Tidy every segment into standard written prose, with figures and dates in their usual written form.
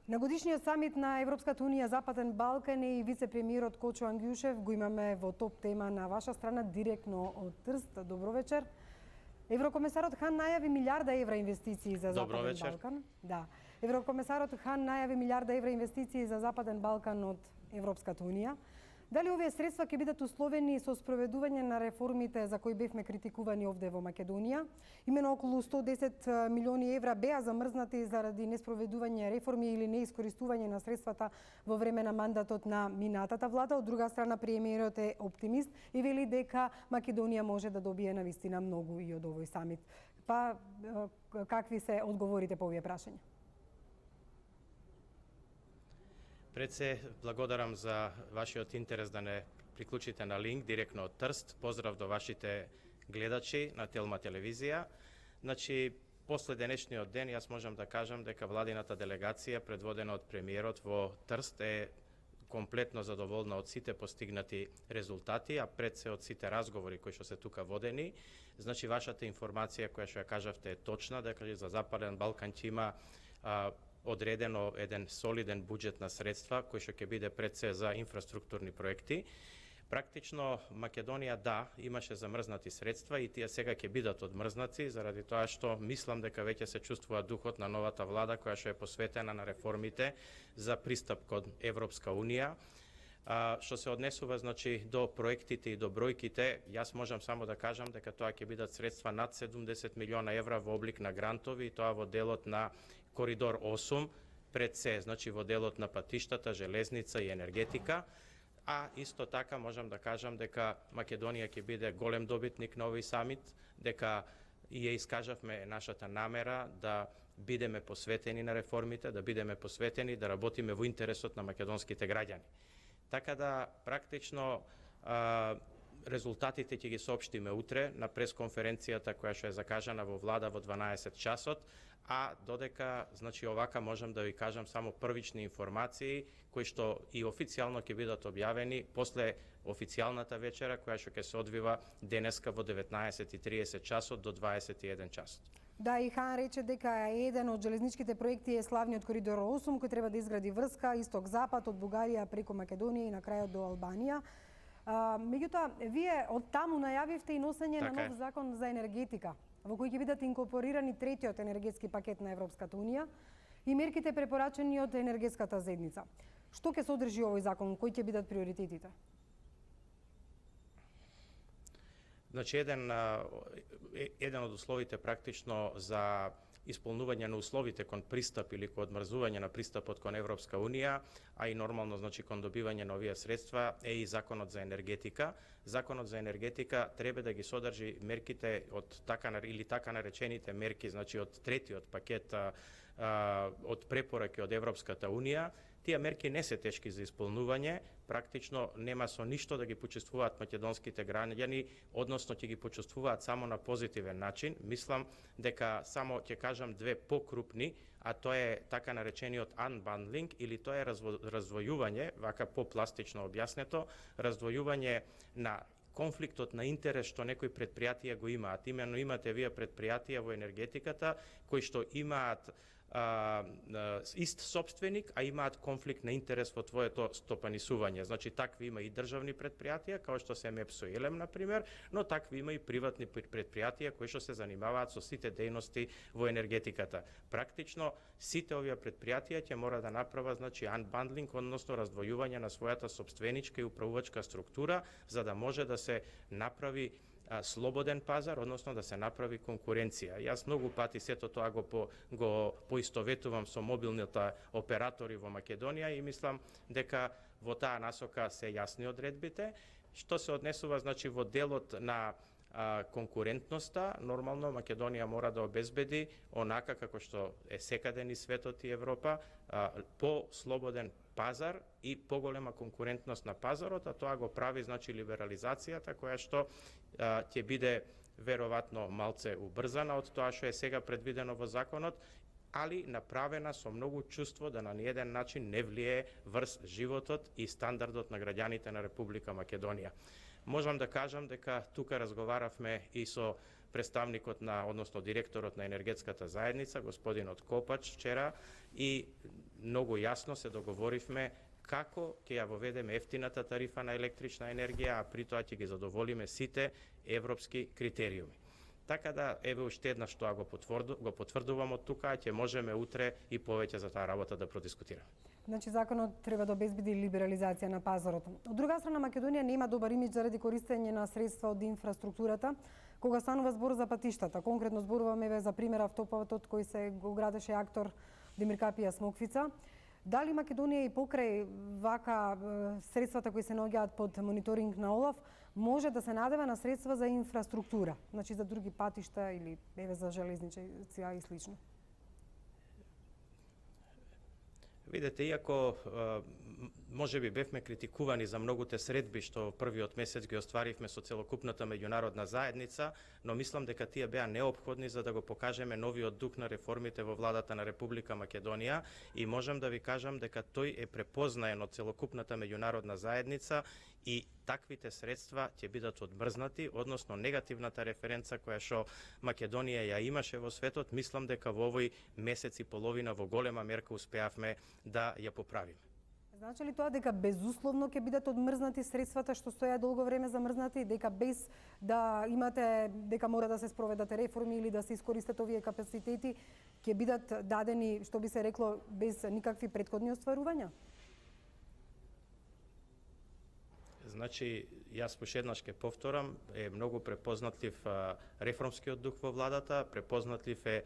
На годишниот самит на Европската унија Западен Балкан и вице-премиерот Кочо Ангјушев го имаме во топ тема на ваша страна директно од Трст. Добро вечер. Еврокомесарот Хан најави милиарда евра инвестиции за Западен Балкан. Да. Еврокомесарот Хан најави милиарда евра инвестиции за Западен Балкан од Европската унија. Дали овие средства ќе бидат условени со спроведување на реформите за кои бевме критикувани овде во Македонија? Имено околу 110 милиони евра беа замрзнати заради неспроведување реформи или неискористување на средствата во време на мандатот на минатата влада. Од друга страна, премиерот е оптимист и вели дека Македонија може да добие навистина многу и од овој самит. Па, какви се одговорите по овие прашања? Пред се, благодарам за вашиот интерес да не приклучите на линк директно од Трст. Поздрав до вашите гледачи на Телма телевизија. Значи, после денешниот ден, јас можам да кажам дека владината делегација, предводена од премиерот во Трст, е комплетно задоволна од сите постигнати резултати, а пред се од сите разговори кои што се тука водени. Значи, вашата информација која што ја кажавте е точна, дека за Западен Балкан ќе има одредено еден солиден буџет на средства кој што ќе биде пред се за инфраструктурни проекти. Практично Македонија имаше замрзнати средства и тие сега ќе бидат одмрзнати заради тоа што мислам дека веќе се чувствува духот на новата влада која што е посветена на реформите за пристап кон Европска унија. Што се однесува значи до проектите и до бројките, јас можам само да кажам дека тоа ќе бидат средства над 70 милиона евра во облик на грантови и тоа во делот на Коридор 8, пред се, значи во делот на патиштата, железница и енергетика. А исто така можам да кажам дека Македонија ќе биде голем добитник на овој самит, дека и ја искажавме нашата намера да бидеме посветени на реформите, да бидеме посветени да работиме во интересот на македонските граѓани. Така да, практично, резултатите ќе ги соопштиме утре на пресконференцијата која што е закажана во влада во 12 часот, а додека, значи, овака можам да ви кажам само првични информации кои што и официјално ќе бидат објавени после официјалната вечера која што ќе се одвива денеска во 19:30 часот до 21 часот. Да, и Хан рече дека еден од железничките проекти е славниот Коридор 8 кој треба да изгради врска исток-запад од Бугарија преку Македонија и на крајот до Албанија. Меѓутоа, вие од таму најавивте и носење на нов закон за енергетика, во кој ќе бидат инкорпорирани третиот енергетски пакет на Европската унија и мерките препорачени од енергетската заедница. Што ќе содржи овој закон, кои ќе бидат приоритетите? Значи, еден од условите практично за исполнување на условите кон пристап или кон одмрзување на пристапот кон Европска унија, а и нормално значи кон добивање на овие средства е и законот за енергетика. Законот за енергетика треба да ги содржи мерките од така наречените мерки, значи од третиот пакет од препораки од Европската унија. Тие мерки не се тешки за исполнување, практично нема со ништо да ги почувствуваат македонските граѓани, односно ќе ги почувствуваат само на позитивен начин. Мислам дека само ќе кажам две покрупни, а тоа е така наречениот unbundling или тоа е раздвојување, вака попластично објаснето, раздвојување на конфликтот на интерес што некои предпријатија го имаат. Имено имате вие предпријатија во енергетиката кои што имаат ист собственик, а имаат конфликт на интерес во твоето стопанисување. Значи, такви има и државни предпријатија, како што се МЕПСО и ЕЛЕМ, например, но такви има и приватни предпријатија кои што се занимаваат со сите дејности во енергетиката. Практично, сите овие предпријатија ќе мора да направат, значи, unbundling, односно раздвојување на својата собственичка и управувачка структура, за да може да се направи слободен пазар, односно да се направи конкуренција. Јас многу пати сето тоа го поистоветувам со мобилните оператори во Македонија и мислам дека во таа насока се јасни одредбите. Што се однесува значи во делот на конкурентноста, нормално Македонија мора да обезбеди онака како што е секаде низ светот и Европа, по-слободен пазар и поголема конкурентност на пазарот, а тоа го прави значи либерализацијата која што ќе биде веројатно малце убрзана од тоа што е сега предвидено во законот, али направена со многу чувство да на ниеден начин не влие врз животот и стандардот на граѓаните на Република Македонија. Можам да кажам дека тука разговаравме и со односно директорот на енергетската заедница, господинот Копач вчера, и многу јасно се договоривме како ќе ја воведеме ефтината тарифа на електрична енергија, а при тоа ќе ги задоволиме сите европски критериуми. Така да, еве уште еднаш тоа го потврдувам од тука, ќе можеме утре и повеќе за таа работа да продискутираме. Значи, законот треба да обезбеди либерализација на пазарот. Од друга страна, Македонија нема добар имидж заради користење на средства од инфраструктурата, кога станува збор за патиштата. Конкретно зборуваме за пример автопатот кој се го градеше актор Демиркапија Смоквица. Дали Македонија и покрај вака средствата кои се наоѓаат под мониторинг на ОЛАФ може да се надева на средства за инфраструктура, значи за други патишта или еве за железничи и слично? Видете, иако може би бевме критикувани за многуте средби што првиот месец ги остваривме со целокупната меѓународна заедница, но мислам дека тие беа неопходни за да го покажеме новиот дух на реформите во владата на Република Македонија и можам да ви кажам дека тој е препознаен од целокупната меѓународна заедница и таквите средства ќе бидат одмрзнати, односно негативната референца која што Македонија ја имаше во светот, мислам дека во овој месец и половина во голема мерка успеавме да ја поправиме. Значи ли тоа дека безусловно ќе бидат одмрзнати средствата што стоја долго време замрзнати, дека без да имате, дека мора да се спроведат реформи или да се искористат овие капацитети, ќе бидат дадени, што би се рекло, без никакви претходни остварувања? Значи, јас пошеднаш ке повторам, е многу препознатлив реформскиот дух во владата, препознатлива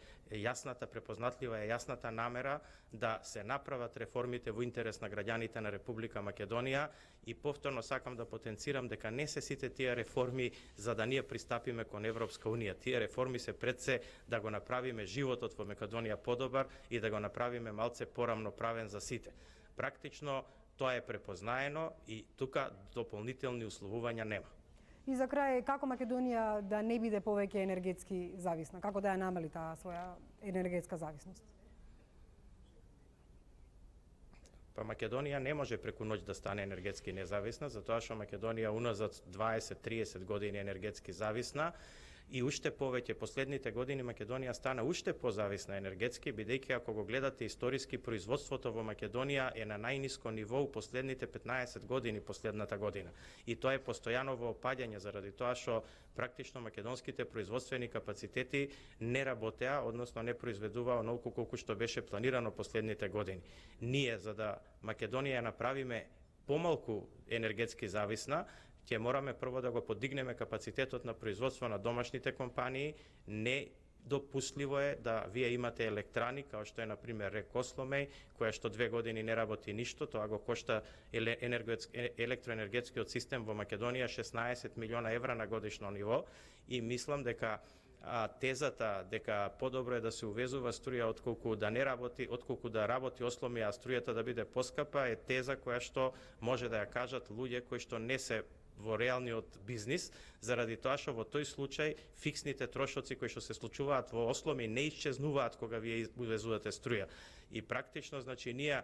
е јасната намера да се направат реформите во интерес на граѓаните на Република Македонија и повторно сакам да потенцирам дека не се сите тие реформи за да ние пристапиме кон Европска Унија. Тие реформи се пред се да го направиме животот во Македонија подобар и да го направиме малце порамноправен за сите. Практично, тоа е препознаено и тука дополнителни условувања нема. И за крај, како Македонија да не биде повеќе енергетски зависна? Како да ја намали таа своја енергетска зависност? Па Македонија не може преку ноќ да стане енергетски независна, затоа што Македонија уназад 20-30 години енергетски зависна и уште повеќе последните години Македонија стана уште позависна енергетски, бидејќи ако го гледате историски производството во Македонија е на најниско ниво у последните 15 години последната година. И тоа е постојано во опаѓање заради тоа што практично македонските производствени капацитети не работеа, односно не произведуваа онолку колку што беше планирано последните години. Ние за да Македонија направиме помалку енергетски зависна, ќе мораме прво да го подигнеме капацитетот на производство на домашните компании. Недопустливо е да вие имате електрани, као што е, например, РЕК Осломеј, која што 2 години не работи ништо, тоа го кошта електроенергетскиот систем во Македонија 16 милиона евра на годишно ниво и мислам дека тезата дека подобро е да се увезува струја отколку да не работи, отколку да работи Осломеј, а струјата да биде поскапа, е теза која што може да ја кажат луѓе кои што не се во реалниот бизнис, заради тоа што во тој случај фиксните трошоци кои што се случуваат во Осломеј не исчезнуваат кога вие увезувате струја. И практично, значи, ние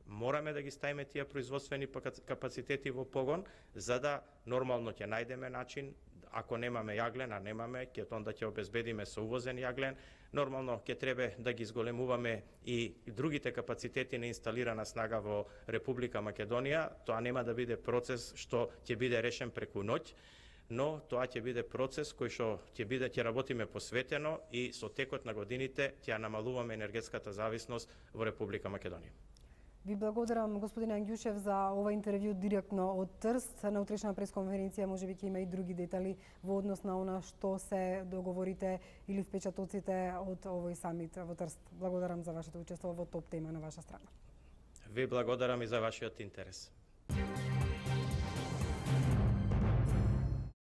мораме да ги ставиме тие производствени капацитети во погон, за да нормално ќе најдеме начин, ако немаме јаглен, а немаме, onda ќе обезбедиме со увозен јаглен, нормално ќе треба да ги изголемуваме и другите капацитети на инсталирана снага во Република Македонија. Тоа нема да биде процес што ќе биде решен преку ноќ, но тоа ќе биде процес кој што ќе работиме посветено и со текот на годините ќе намалуваме енергетската зависност во Република Македонија. Ви благодарам, господин Ангјушев, за ова интервју директно од Трст. На утрешна пресконференција можеби ќе има и други детали во однос на она што се договорите или впечатоците од овој самит во Трст. Благодарам за вашето учество во топ тема на ваша страна. Ви благодарам и за вашиот интерес.